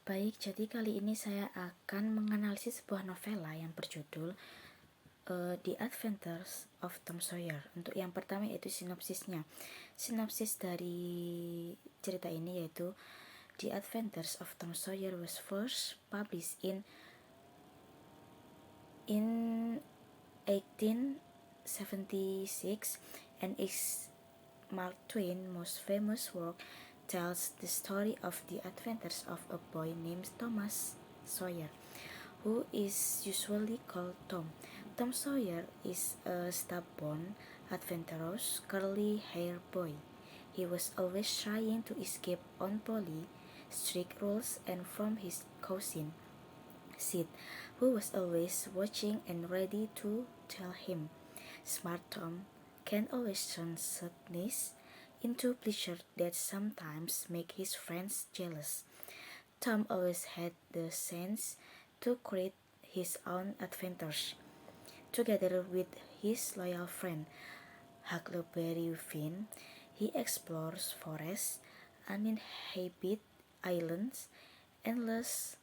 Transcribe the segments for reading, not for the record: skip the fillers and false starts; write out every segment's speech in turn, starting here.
Baik, jadi kali ini saya akan menganalisis sebuah novela yang berjudul The Adventures of Tom Sawyer. Untuk yang pertama yaitu sinopsisnya. Sinopsis dari cerita ini yaitu The Adventures of Tom Sawyer was first published in 1876 and is Mark Twain's most famous work. Tells the story of the adventures of a boy named Thomas Sawyer, who is usually called Tom. Tom Sawyer is a stubborn, adventurous, curly-haired boy. He was always trying to escape on Polly, strict rules, and from his cousin, Sid, who was always watching and ready to tell him. Smart Tom can always turn sadness into pleasure that sometimes make his friends jealous. Tom always had the sense to create his own adventures. Together with his loyal friend Huckleberry Finn, he explores forests, uninhabited islands, endless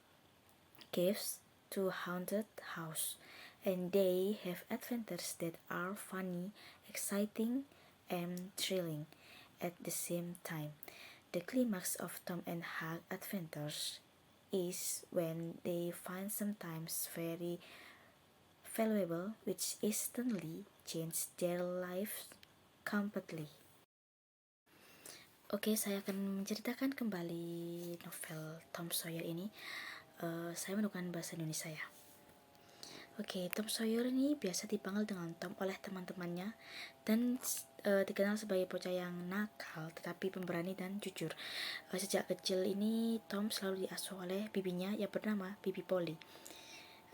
caves to haunted houses, and they have adventures that are funny, exciting, and thrilling at the same time. The climax of Tom and Huck adventures is when they find sometimes very valuable which instantly change their lives completely. Oke, saya akan menceritakan kembali novel Tom Sawyer ini. Saya menggunakan bahasa Indonesia ya. Oke, Tom Sawyer ini biasa dipanggil dengan Tom oleh teman-temannya dan dikenal sebagai bocah yang nakal tetapi pemberani dan jujur. Sejak kecil ini Tom selalu diasuh oleh bibinya yang bernama Bibi Polly.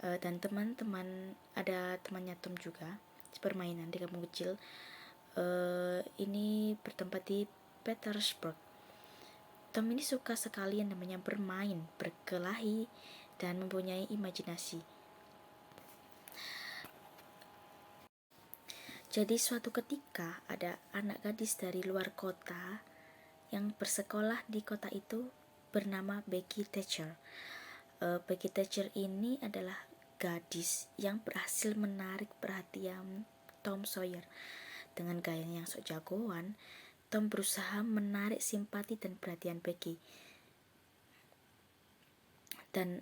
Dan teman-teman, ada temannya Tom juga permainan di kampung kecil. Ini bertempat di Petersburg. Tom ini suka sekali yang namanya bermain, berkelahi, dan mempunyai imajinasi. Jadi suatu ketika ada anak gadis dari luar kota yang bersekolah di kota itu bernama Becky Thatcher. Becky Thatcher ini adalah gadis yang berhasil menarik perhatian Tom Sawyer. Dengan gayanya yang sok jagoan, Tom berusaha menarik simpati dan perhatian Becky. Dan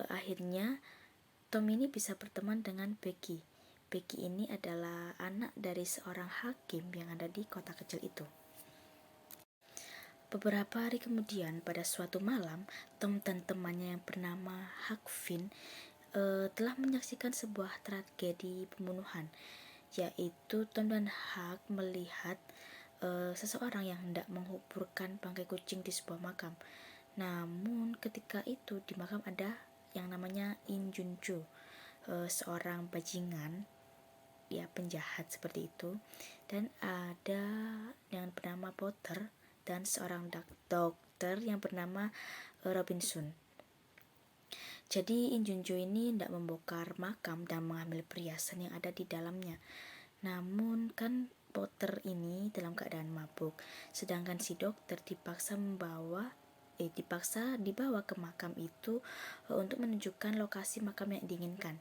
akhirnya Tom ini bisa berteman dengan Becky. Becky ini adalah anak dari seorang hakim yang ada di kota kecil itu. Beberapa hari kemudian, pada suatu malam, Tom dan temannya yang bernama Huck Finn telah menyaksikan sebuah tragedi pembunuhan, yaitu Tom dan Huck melihat seseorang yang hendak menguburkan bangkai kucing di sebuah makam. Namun ketika itu di makam ada yang namanya In Junju, seorang bajingan, ya penjahat seperti itu, dan ada yang bernama Potter dan seorang dokter yang bernama Robinson. Jadi In Junju ini tidak membongkar makam dan mengambil perhiasan yang ada di dalamnya. Namun kan Potter ini dalam keadaan mabuk, sedangkan si dokter dipaksa dibawa ke makam itu untuk menunjukkan lokasi makam yang diinginkan.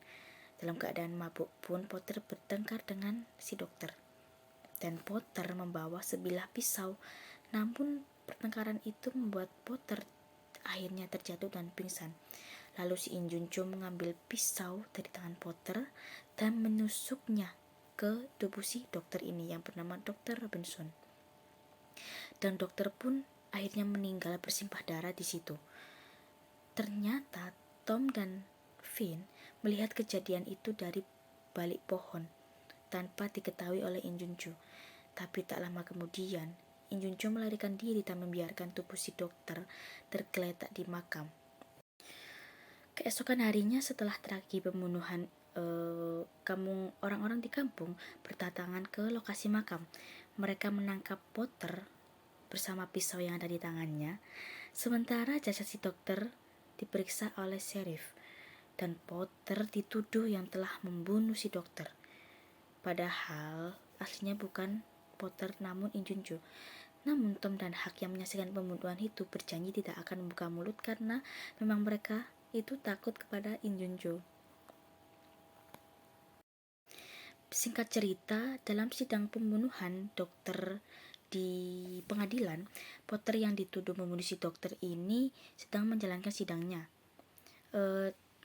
Dalam keadaan mabuk pun Potter bertengkar dengan si dokter, dan Potter membawa sebilah pisau. Namun pertengkaran itu membuat Potter akhirnya terjatuh dan pingsan. Lalu si In Junju mengambil pisau dari tangan Potter dan menusuknya ke tubuh si dokter ini yang bernama Dr. Robinson. Dan dokter pun akhirnya meninggal bersimpah darah di situ. Ternyata Tom dan Finn melihat kejadian itu dari balik pohon tanpa diketahui oleh In Junju. Tapi tak lama kemudian In Junju melarikan diri dan membiarkan tubuh si dokter tergeletak di makam. Keesokan harinya setelah tragedi pembunuhan, orang-orang di kampung berdatangan ke lokasi makam. Mereka menangkap Potter bersama pisau yang ada di tangannya, sementara jasad si dokter diperiksa oleh sheriff, dan Potter dituduh yang telah membunuh si dokter. Padahal aslinya bukan Potter namun In Junju. Namun Tom dan Huck yang menyaksikan pembunuhan itu berjanji tidak akan membuka mulut karena memang mereka itu takut kepada In Junjo. Singkat cerita, dalam sidang pembunuhan dokter di pengadilan, Potter yang dituduh membunuh si dokter ini sedang menjalankan sidangnya.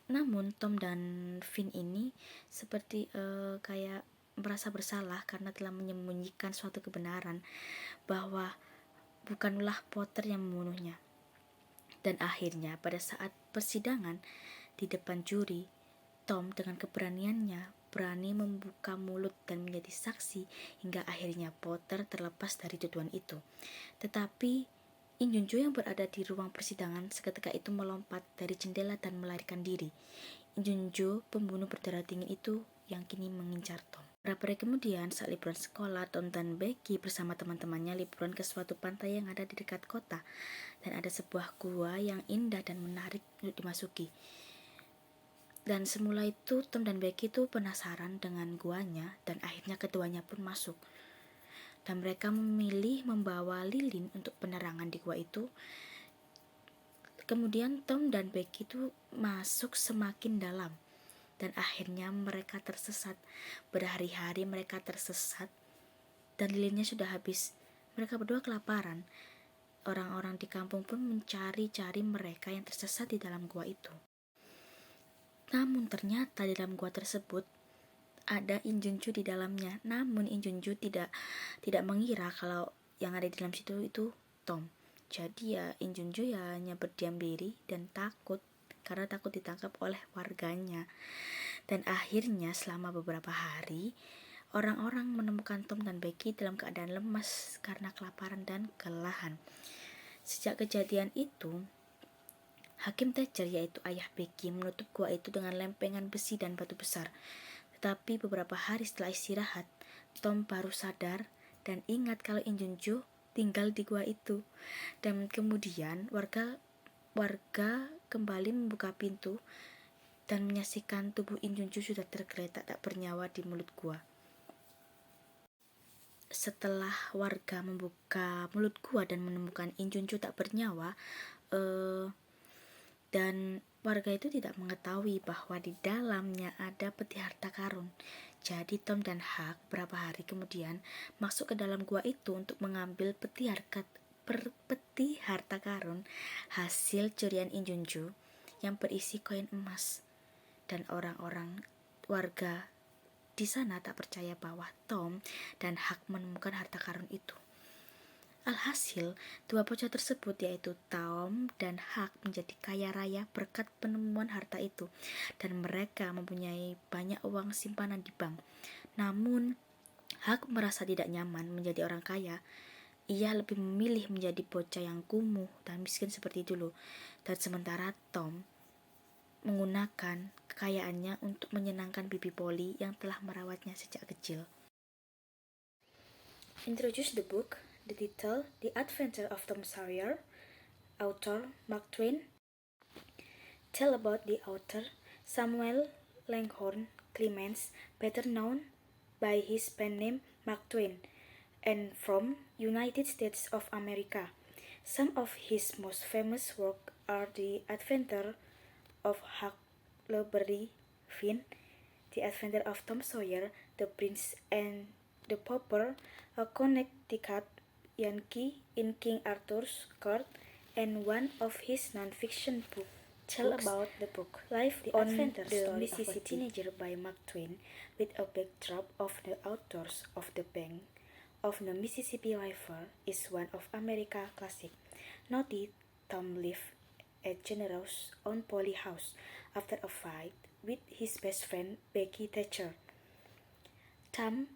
Namun Tom dan Finn ini seperti kayak merasa bersalah karena telah menyembunyikan suatu kebenaran bahwa bukanlah Potter yang membunuhnya. Dan akhirnya pada saat persidangan di depan juri, Tom dengan keberaniannya berani membuka mulut dan menjadi saksi hingga akhirnya Potter terlepas dari tuduhan itu. Tetapi In Junjo yang berada di ruang persidangan seketika itu melompat dari jendela dan melarikan diri. In Junjo, pembunuh berdarah dingin itu yang kini mengincar Tom. Beberapa hari kemudian, saat liburan sekolah, Tom dan Becky bersama teman-temannya liburan ke suatu pantai yang ada di dekat kota. Dan ada sebuah gua yang indah dan menarik untuk dimasuki. Dan semula itu Tom dan Becky itu penasaran dengan guanya dan akhirnya keduanya pun masuk. Dan mereka memilih membawa lilin untuk penerangan di gua itu. Kemudian Tom dan Becky itu masuk semakin dalam dan akhirnya mereka tersesat. Berhari-hari mereka tersesat dan lilinnya sudah habis. Mereka berdua kelaparan. Orang-orang di kampung pun mencari-cari mereka yang tersesat di dalam gua itu. Namun ternyata di dalam gua tersebut ada In Junjo di dalamnya. Namun In Junjo tidak mengira kalau yang ada di dalam situ itu Tom. Jadi ya In Junjo ya hanya berdiam diri dan takut karena takut ditangkap oleh warganya. Dan akhirnya selama beberapa hari orang-orang menemukan Tom dan Becky dalam keadaan lemas karena kelaparan dan kelelahan. Sejak kejadian itu, Hakim Thatcher yaitu ayah Becky menutup gua itu dengan lempengan besi dan batu besar. Tetapi beberapa hari setelah istirahat, Tom baru sadar dan ingat kalau In Junjo tinggal di gua itu. Dan kemudian warga kembali membuka pintu dan menyaksikan tubuh In Junjo sudah tergeletak tak bernyawa di mulut gua. Setelah warga membuka mulut gua dan menemukan In Junjo tak bernyawa, dan warga itu tidak mengetahui bahwa di dalamnya ada peti harta karun. Jadi Tom dan Huck beberapa hari kemudian masuk ke dalam gua itu untuk mengambil peti harta karun hasil curian In Junjo yang berisi koin emas. Dan orang-orang warga di sana tak percaya bahwa Tom dan Huck menemukan harta karun itu. Alhasil, dua bocah tersebut yaitu Tom dan Huck menjadi kaya raya berkat penemuan harta itu dan mereka mempunyai banyak uang simpanan di bank. Namun, Huck merasa tidak nyaman menjadi orang kaya. Ia lebih memilih menjadi bocah yang kumuh dan miskin seperti dulu. Dan sementara Tom menggunakan kekayaannya untuk menyenangkan bibi Polly yang telah merawatnya sejak kecil. Introduce the book. The title, The Adventure of Tom Sawyer, author Mark Twain. Tell about the author, Samuel Langhorne Clemens, better known by his pen name Mark Twain, and from United States of America. Some of his most famous work are The Adventure of Huckleberry Finn, The Adventure of Tom Sawyer, The Prince and the Pauper, A Connecticut Yankee in King Arthur's Court, and one of his non-fiction books. Tell about the book, Life on the Mississippi Teenager by Mark Twain, with a backdrop of the outdoors of the bank of the Mississippi River, is one of America's classic. Noted Tom lived at General's own Polly house after a fight with his best friend Becky Thatcher. Tom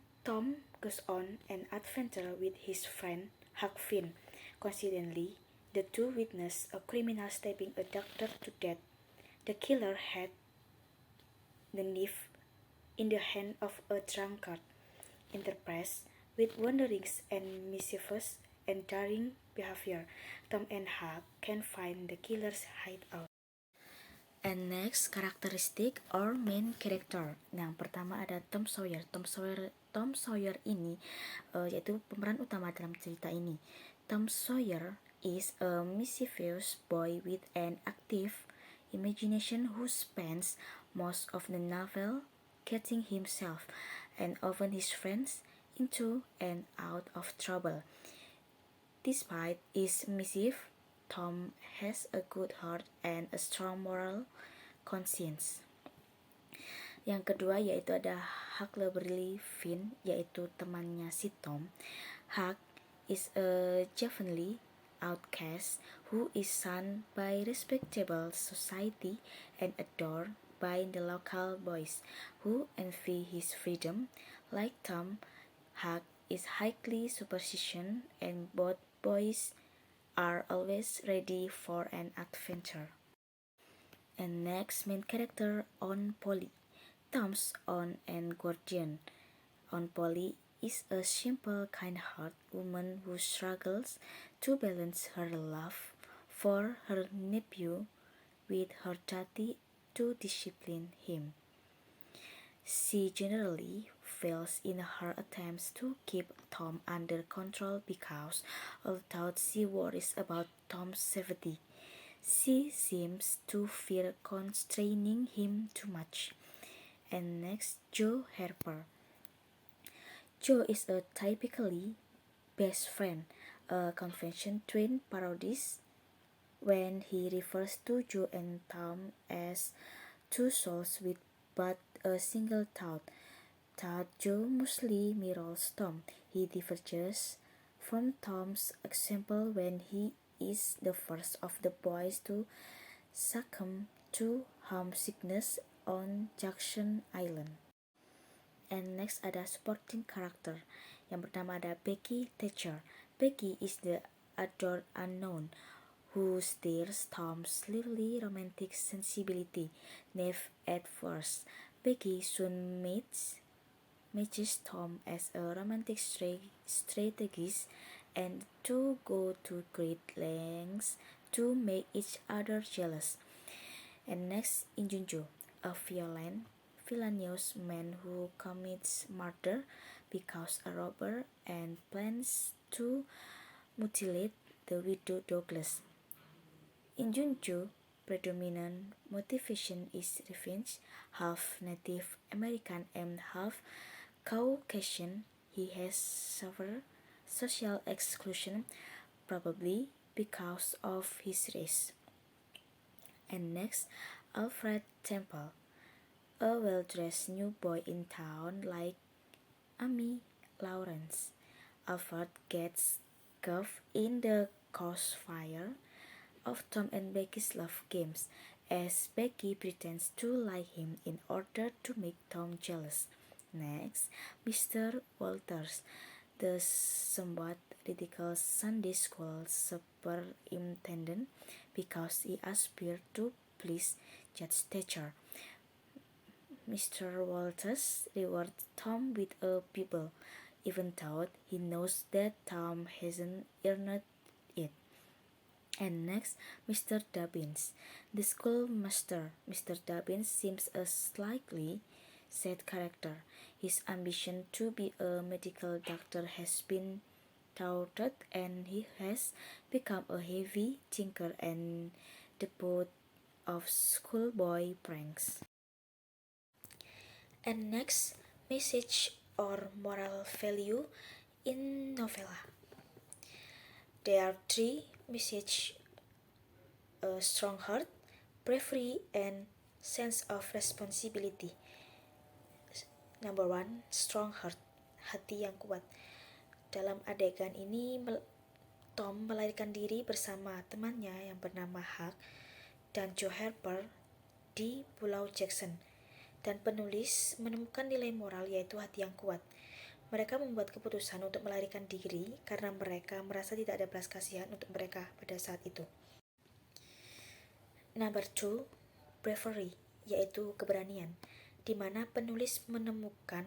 goes on an adventure with his friend Huck Finn. Coincidentally, the two witness a criminal stabbing a doctor to death. The killer had the knife in the hand of a drunkard. Interspersed with wanderings and mischievous and daring behavior, Tom and Huck can find the killer's hideout. And next, characteristic or main character. Yang pertama ada Tom Sawyer. Tom Sawyer ini yaitu pemeran utama dalam cerita ini. Tom Sawyer is a mischievous boy with an active imagination who spends most of the novel getting himself and often his friends into and out of trouble. Despite his mischief, Tom has a good heart and a strong moral conscience. Yang kedua yaitu ada Huckleberry Finn, yaitu temannya si Tom. Huck is a gentlemanly outcast who is shunned by respectable society and adored by the local boys who envy his freedom. Like Tom, Huck is highly superstitious and both boys are always ready for an adventure. And next, main character on Polly, Tom's aunt and guardian. Aunt Polly is a simple, kind-hearted woman who struggles to balance her love for her nephew with her duty to discipline him. She generally fails in her attempts to keep Tom under control because, although she worries about Tom's safety, she seems to fear constraining him too much. And next, Joe Harper. Joe is a typically best friend, a convention twin parodies when he refers to Joe and Tom as two souls with but a single thought. That Joe mostly mirrors Tom. He diverges from Tom's example when he is the first of the boys to succumb to homesickness on Jackson Island. And next ada supporting character. Yang pertama ada Becky Thatcher. Becky is the adored unknown who stirs Tom's lively romantic sensibility. Naive at first, Becky soon matches Tom as a romantic strategist and to go to great lengths to make each other jealous. And next, Injunjo, a villainous man who commits murder because a robber and plans to mutilate the widow Douglas. Injunjo's predominant motivation is revenge. Half Native American and half Caucasian, he has suffered social exclusion, probably because of his race. And next, Alfred Temple, a well-dressed new boy in town like Amy Lawrence. Alfred gets caught in the crossfire of Tom and Becky's love games as Becky pretends to like him in order to make Tom jealous. Next, Mr. Walters, the somewhat ridiculous Sunday school superintendent because he aspired to please Judge Thatcher. Mr. Walters rewards Tom with a Bible, even though he knows that Tom hasn't earned it. And next, Mr. Dobbins, the schoolmaster. Mr. Dobbins seems a slightly sad character. His ambition to be a medical doctor has been thwarted and he has become a heavy thinker and the butt of schoolboy pranks. And next, message or moral value in novella. There are three messages: a strong heart, bravery, and sense of responsibility. Number one, strong heart, hati yang kuat. Dalam adegan ini, Tom melarikan diri bersama temannya yang bernama Huck dan Joe Harper di Pulau Jackson. Dan penulis menemukan nilai moral yaitu hati yang kuat. Mereka membuat keputusan untuk melarikan diri karena mereka merasa tidak ada belas kasihan untuk mereka pada saat itu. Number two, bravery, yaitu keberanian, di mana penulis menemukan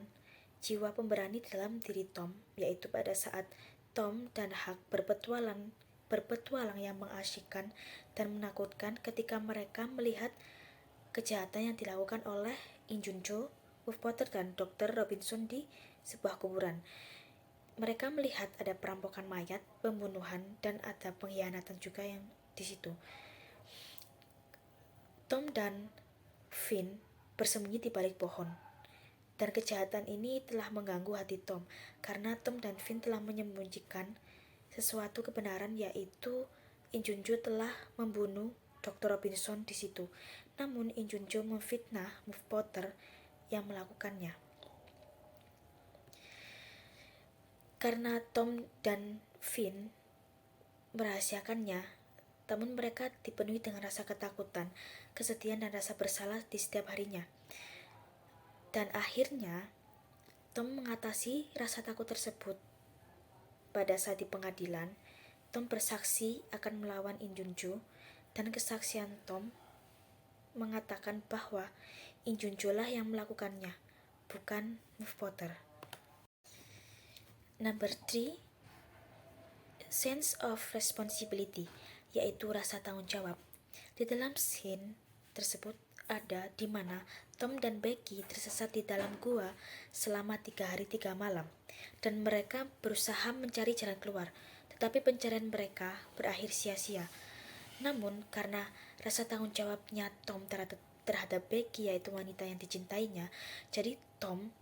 jiwa pemberani dalam diri Tom, yaitu pada saat Tom dan Huck berpetualang yang mengasyikkan dan menakutkan ketika mereka melihat kejahatan yang dilakukan oleh In Junjo, Wolf Potter, dan Dr. Robinson di sebuah kuburan. Mereka melihat ada perampokan mayat, pembunuhan, dan ada pengkhianatan juga yang di situ. Tom dan Finn bersembunyi di balik pohon. Dan kejahatan ini telah mengganggu hati Tom, karena Tom dan Finn telah menyembunyikan sesuatu kebenaran, yaitu In Junjo telah membunuh Dr. Robinson di situ. Namun In Junjo memfitnah Wolf Potter yang melakukannya. Karena Tom dan Finn merahasiakannya, namun mereka dipenuhi dengan rasa ketakutan, kesedihan, dan rasa bersalah di setiap harinya. Dan akhirnya Tom mengatasi rasa takut tersebut. Pada saat di pengadilan, Tom bersaksi akan melawan In Junjo, dan kesaksian Tom mengatakan bahwa In Junjo lah yang melakukannya, bukan Wolf Potter. Number 3, sense of responsibility, yaitu rasa tanggung jawab. Di dalam scene tersebut ada di mana Tom dan Becky tersesat di dalam gua selama 3 hari 3 malam, dan mereka berusaha mencari jalan keluar, tetapi pencarian mereka berakhir sia-sia. Namun karena rasa tanggung jawabnya Tom terhadap Becky, yaitu wanita yang dicintainya, jadi Tom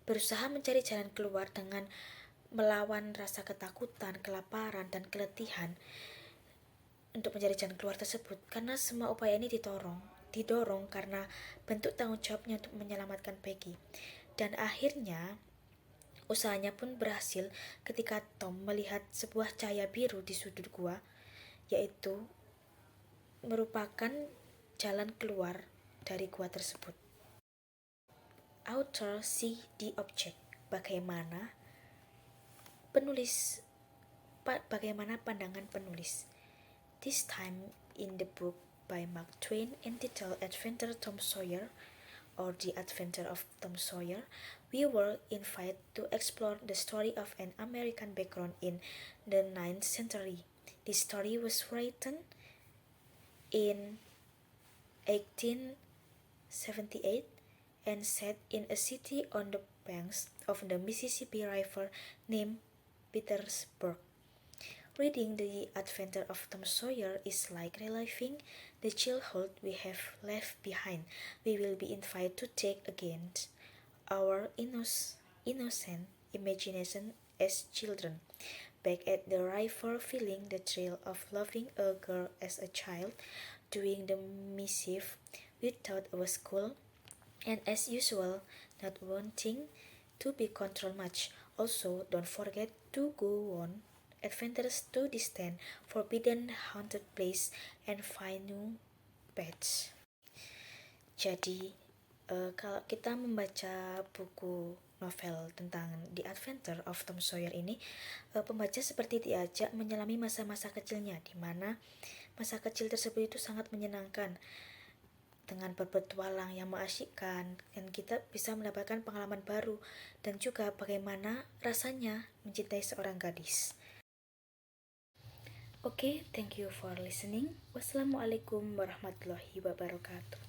berusaha mencari jalan keluar dengan melawan rasa ketakutan, kelaparan, dan keletihan untuk mencari jalan keluar tersebut, karena semua upaya ini didorong karena bentuk tanggung jawabnya untuk menyelamatkan Becky. Dan akhirnya usahanya pun berhasil ketika Tom melihat sebuah cahaya biru di sudut gua, yaitu merupakan jalan keluar dari gua tersebut. Author see the object. Bagaimana pandangan penulis. This time in the book by Mark Twain entitled Adventure Tom Sawyer, or The Adventure of Tom Sawyer, we were invited to explore the story of an American background in the 9th century. This story was written in 1878 and set in a city on the banks of the Mississippi River named Petersburg. Reading The Adventure of Tom Sawyer is like reliving the childhood we have left behind. We will be invited to take again our innocent imagination as children, back at the river, feeling the thrill of loving a girl as a child, doing the mischief we thought was cool, and as usual, not wanting to be controlled much. Also, don't forget to go on adventures to distant, forbidden, haunted place and find new pets. Jadi, kalau kita membaca buku novel tentang The Adventure of Tom Sawyer ini, pembaca seperti diajak menyelami masa-masa kecilnya, di mana masa kecil tersebut itu sangat menyenangkan, dengan berpetualang yang mengasyikkan, dan kita bisa mendapatkan pengalaman baru, dan juga bagaimana rasanya mencintai seorang gadis. Oke, thank you for listening. Wassalamualaikum warahmatullahi wabarakatuh.